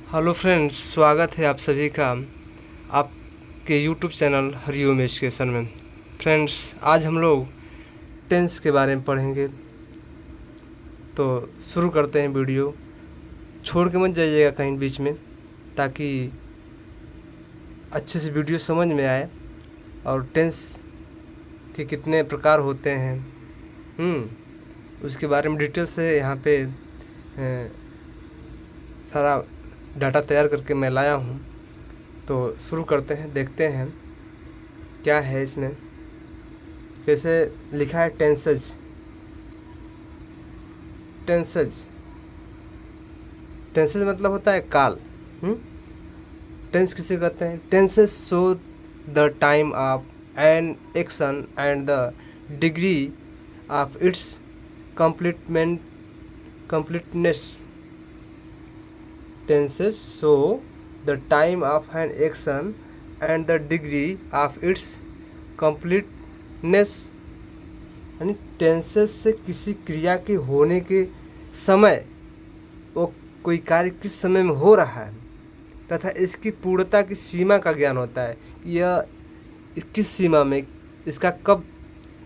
Hello friends, स्वागत है आप सभी का आपके यूट्यूब चैनल हरिओम एजुकेशन में। फ्रेंड्स, आज हम लोग टेंस के बारे में पढ़ेंगे। तो शुरू करते हैं। वीडियो छोड़ के मत जाइएगा कहीं बीच में, ताकि अच्छे से वीडियो समझ में आए और टेंस के कितने प्रकार होते हैं उसके बारे में डिटेल से यहाँ पे सारा डाटा तैयार करके मैं लाया हूँ। तो शुरू करते हैं, देखते हैं क्या है इसमें। जैसे लिखा है टेंसेज। टेंसेज टेंसेज मतलब होता है काल। टेंस किसे कहते हैं? Tenses show the time of an action and the degree of its completeness. Tenses show the time of an action and the degree of its completeness. यानी टेंसेस से किसी क्रिया के होने के समय, वो कोई कार्य किस समय में हो रहा है तथा इसकी पूर्णता की सीमा का ज्ञान होता है कि यह किस सीमा में, इसका कब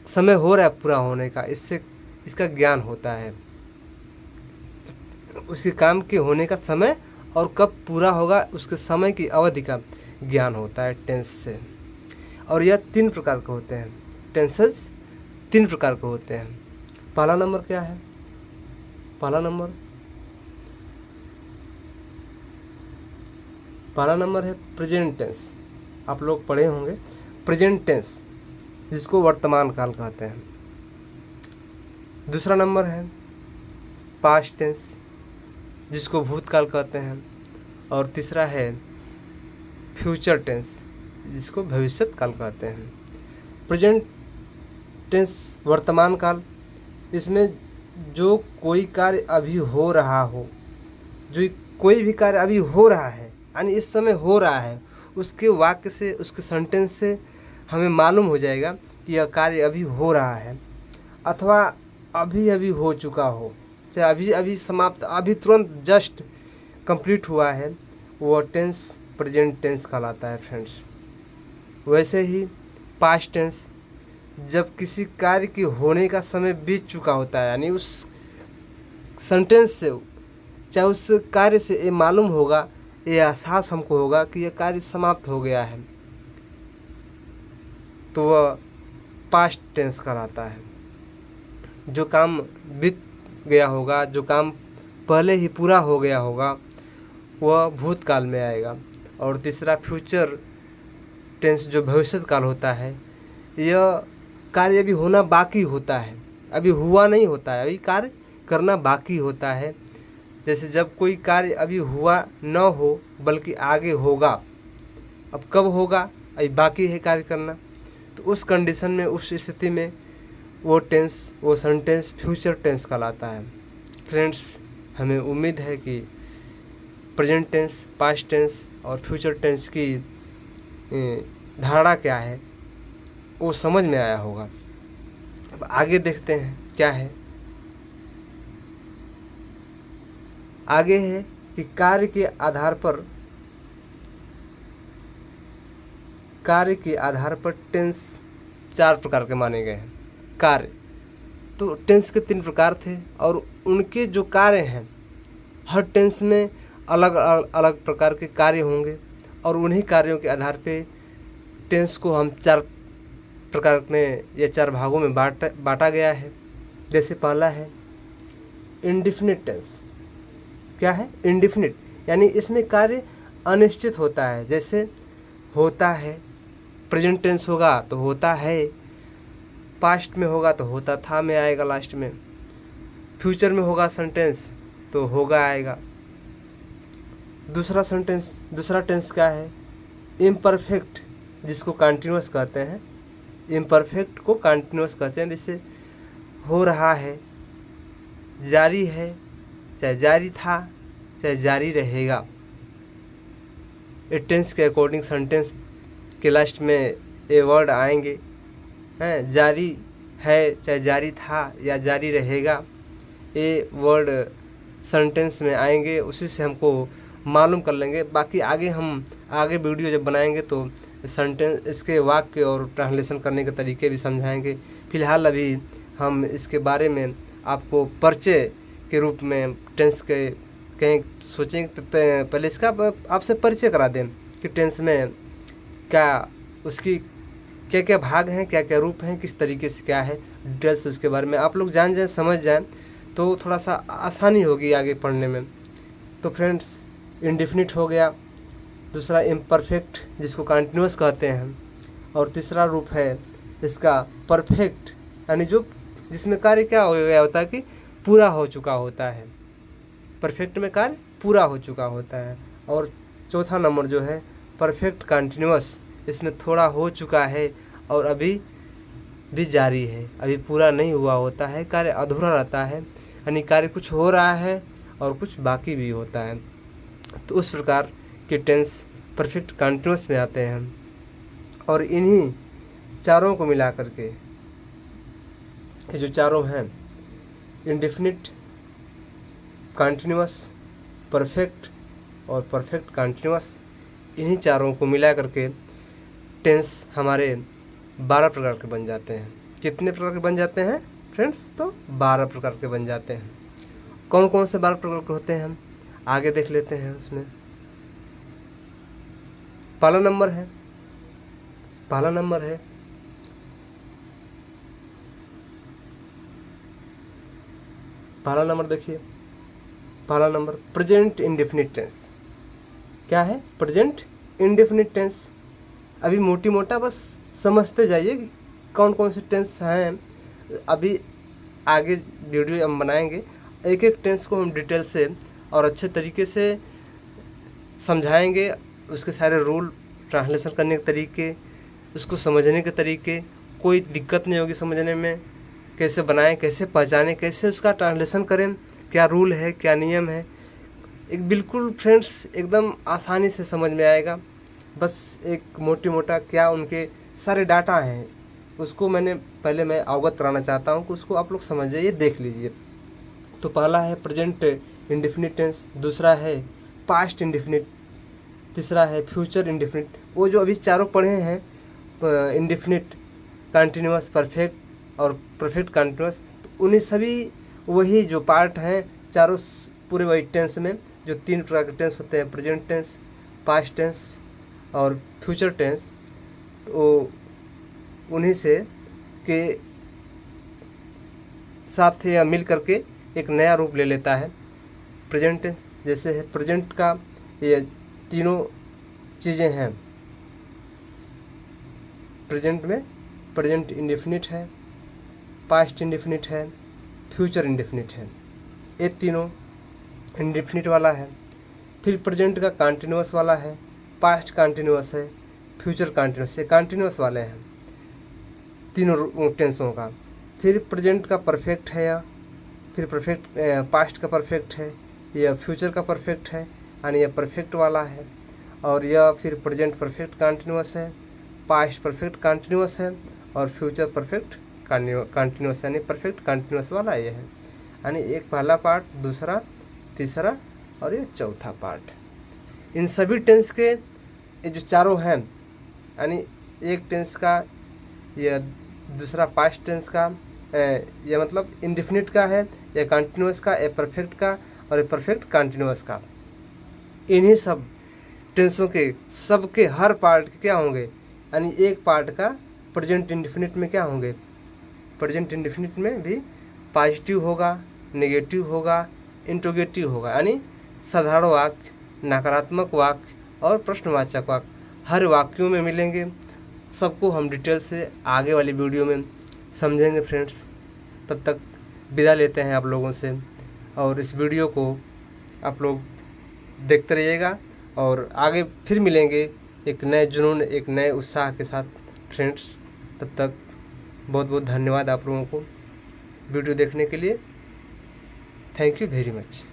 समय हो रहा है पूरा होने का, इससे इसका ज्ञान होता है। उसके काम के होने का समय और कब पूरा होगा उसके समय की अवधि का ज्ञान होता है टेंस से। और यह 3 प्रकार के होते हैं। टेंसेस 3 प्रकार के होते हैं। पहला नंबर क्या है? पहला नंबर है प्रेजेंट टेंस। आप लोग पढ़े होंगे प्रेजेंट टेंस, जिसको वर्तमान काल कहते हैं। दूसरा नंबर है पास्ट टेंस, जिसको भूतकाल कहते हैं। और तीसरा है फ्यूचर टेंस, जिसको भविष्यत काल कहते हैं। प्रेजेंट टेंस वर्तमान काल, इसमें जो कोई कार्य अभी हो रहा हो, जो कोई भी कार्य अभी हो रहा है यानी इस समय हो रहा है, उसके वाक्य से, उसके सेंटेंस से हमें मालूम हो जाएगा कि यह कार्य अभी हो रहा है अथवा अभी अभी हो चुका हो, चाहे अभी अभी समाप्त, अभी तुरंत जस्ट कंप्लीट हुआ है, वो टेंस प्रेजेंट टेंस कहलाता है फ्रेंड्स। वैसे ही पास्ट टेंस, जब किसी कार्य के होने का समय बीत चुका होता है, यानी उस सेंटेंस से, चाहे उस कार्य से ये मालूम होगा, ये एहसास हमको होगा कि यह कार्य समाप्त हो गया है, तो वह पास्ट टेंस कहलाता है। जो काम बीत गया होगा, जो काम पहले ही पूरा हो गया होगा, वह भूतकाल में आएगा। और तीसरा फ्यूचर टेंस, जो भविष्यत काल होता है, यह कार्य अभी होना बाकी होता है, अभी हुआ नहीं होता है, अभी कार्य करना बाकी होता है। जैसे जब कोई कार्य अभी हुआ न हो बल्कि आगे होगा, अब कब होगा अभी बाकी है कार्य करना, तो उस कंडीशन में, उस स्थिति में वो टेंस, वो सेंटेंस फ्यूचर टेंस कहलाता है। फ्रेंड्स, हमें उम्मीद है कि प्रेजेंट टेंस, पास्ट टेंस और फ्यूचर टेंस की धारणा क्या है वो समझ में आया होगा। अब आगे देखते हैं क्या है। आगे है कि कार्य के आधार पर टेंस 4 प्रकार के माने गए हैं। कार्य तो टेंस के 3 प्रकार थे और उनके जो कार्य हैं, हर टेंस में अलग अलग प्रकार के कार्य होंगे और उन्हीं कार्यों के आधार पे टेंस को हम 4 प्रकार में या 4 भागों में बांटा गया है। जैसे पहला है इंडेफिनिट टेंस। क्या है? इंडेफिनिट, यानी इसमें कार्य अनिश्चित होता है। जैसे होता है, प्रेजेंट टेंस होगा तो होता है, पास्ट में होगा तो होता था में आएगा लास्ट में, फ्यूचर में होगा सेंटेंस तो होगा आएगा। दूसरा टेंस क्या है? इम्परफेक्ट, जिसको कंटिन्यूअस कहते हैं। इम्परफेक्ट को कंटिन्यूअस कहते हैं। जैसे हो रहा है, जारी है, चाहे जारी था, चाहे जारी रहेगा। ये टेंस के अकॉर्डिंग सेंटेंस के लास्ट में ये वर्ड आएंगे हैं। जारी है, चाहे जारी था या जारी रहेगा, ये वर्ड सेंटेंस में आएंगे। उसी से हमको मालूम कर लेंगे। बाकी आगे वीडियो जब बनाएंगे तो सेंटेंस, इसके वाक्य और ट्रांसलेशन करने के तरीके भी समझाएंगे। फिलहाल अभी हम इसके बारे में आपको परिचय के रूप में टेंस के कहीं सोचेंगे। पहले इसका आपसे परिचय करा दें कि टेंस में क्या, उसकी क्या क्या भाग हैं, क्या क्या रूप हैं, किस तरीके से क्या है, डिटेल्स उसके बारे में आप लोग जान जाएं, समझ जाएं तो थोड़ा सा आसानी होगी आगे पढ़ने में। तो फ्रेंड्स, इंडेफिनिट हो गया, दूसरा इम्परफेक्ट जिसको कंटिन्यूअस कहते हैं, और तीसरा रूप है इसका परफेक्ट, यानी जिसमें कार्य क्या हो गया होता है कि पूरा हो चुका होता है। परफेक्ट में कार्य पूरा हो चुका होता है। और चौथा नंबर जो है परफेक्ट कंटिन्यूअस, इसमें थोड़ा हो चुका है और अभी भी जारी है, अभी पूरा नहीं हुआ होता है, कार्य अधूरा रहता है, यानी कार्य कुछ हो रहा है और कुछ बाकी भी होता है। तो उस प्रकार के टेंस परफेक्ट कंटिन्यूअस में आते हैं। और इन्हीं चारों को मिला करके ये जो चारों हैं, इंडेफिनिट, कंटिन्यूअस, परफेक्ट और परफेक्ट कंटिन्यूअस, इन्हीं चारों को मिला करके टेंस हमारे 12 प्रकार के बन जाते हैं। कितने प्रकार के बन जाते हैं फ्रेंड्स? तो 12 प्रकार के बन जाते हैं। कौन कौन से 12 प्रकार के होते हैं हम आगे देख लेते हैं। उसमें पहला नंबर है देखिए, पहला नंबर प्रेजेंट इंडेफिनिट टेंस। क्या है प्रेजेंट इंडेफिनिट टेंस? अभी मोटा बस समझते जाइए कि कौन कौन से टेंस हैं। अभी आगे वीडियो हम बनाएंगे, एक एक टेंस को हम डिटेल से और अच्छे तरीके से समझाएंगे, उसके सारे रूल, ट्रांसलेशन करने के तरीके, उसको समझने के तरीके, कोई दिक्कत नहीं होगी समझने में, कैसे बनाएं, कैसे पहचानें, कैसे उसका ट्रांसलेशन करें, क्या रूल है, क्या नियम है, एक बिल्कुल फ्रेंड्स एकदम आसानी से समझ में आएगा। बस एक मोटा क्या उनके सारे डाटा हैं, उसको मैं अवगत कराना चाहता हूँ कि उसको आप लोग समझ जाइए, देख लीजिए। तो पहला है प्रेजेंट इंडेफिनिट टेंस, दूसरा है पास्ट इंडेफिनिट, तीसरा है फ्यूचर इंडेफिनिट। वो जो अभी चारों पढ़े हैं, इंडेफिनिट, कंटिन्यूअस, परफेक्ट और परफेक्ट कंटिन्यूअस, तो उन्हीं सभी वही जो पार्ट हैं चारों पूरे वही टेंस में जो 3 प्रकार के टेंस होते हैं, प्रेजेंट टेंस, पास्ट टेंस और फ्यूचर टेंस, तो उन्हीं से के साथ या मिल करके एक नया रूप ले लेता है प्रेजेंट टेंस। जैसे है प्रेजेंट का ये तीनों चीज़ें हैं प्रेजेंट में, प्रेजेंट इंडेफिनिट है, पास्ट इंडेफिनिट है, फ्यूचर इंडेफिनिट है, ये तीनों इंडेफिनिट वाला है। फिर प्रेजेंट का कंटिन्यूअस वाला है, पास्ट कंटिन्यूअस है, फ्यूचर कंटिन्यूअस, ये कंटिन्यूअस वाले हैं तीनों टेंसों का। फिर प्रेजेंट का परफेक्ट है, या फिर पास्ट का परफेक्ट है, या फ्यूचर का परफेक्ट है, यानी यह परफेक्ट वाला है, और यह फिर प्रेजेंट परफेक्ट कंटिन्यूअस है, पास्ट परफेक्ट कंटिन्यूअस है, और फ्यूचर परफेक्ट कंटिन्यूअस, यानी परफेक्ट कंटिन्यूअस वाला ये है। यानी एक पहला पार्ट, दूसरा, तीसरा और ये चौथा पार्ट। इन सभी टेंस के ये जो चारों हैं, यानी एक टेंस का, या दूसरा पास्ट टेंस का, या मतलब इंडेफिनिट का है, या कंटिन्यूअस का, या परफेक्ट का और या परफेक्ट कंटिन्यूअस का, इन्हीं सब टेंसों के सबके हर पार्ट के क्या होंगे, यानी एक पार्ट का प्रेजेंट इंडेफिनिट में क्या होंगे, प्रेजेंट इंडेफिनिट में भी पॉजिटिव होगा, नेगेटिव होगा, इंट्रोगेटिव होगा, यानी साधारण वाक्य, नकारात्मक वाक्य और प्रश्नवाचक वाक्य हर वाक्यों में मिलेंगे। सबको हम डिटेल से आगे वाली वीडियो में समझेंगे फ्रेंड्स। तब तक विदा लेते हैं आप लोगों से, और इस वीडियो को आप लोग देखते रहिएगा और आगे फिर मिलेंगे एक नए जुनून, एक नए उत्साह के साथ फ्रेंड्स। तब तक बहुत बहुत धन्यवाद आप लोगों को वीडियो देखने के लिए। Thank you very much.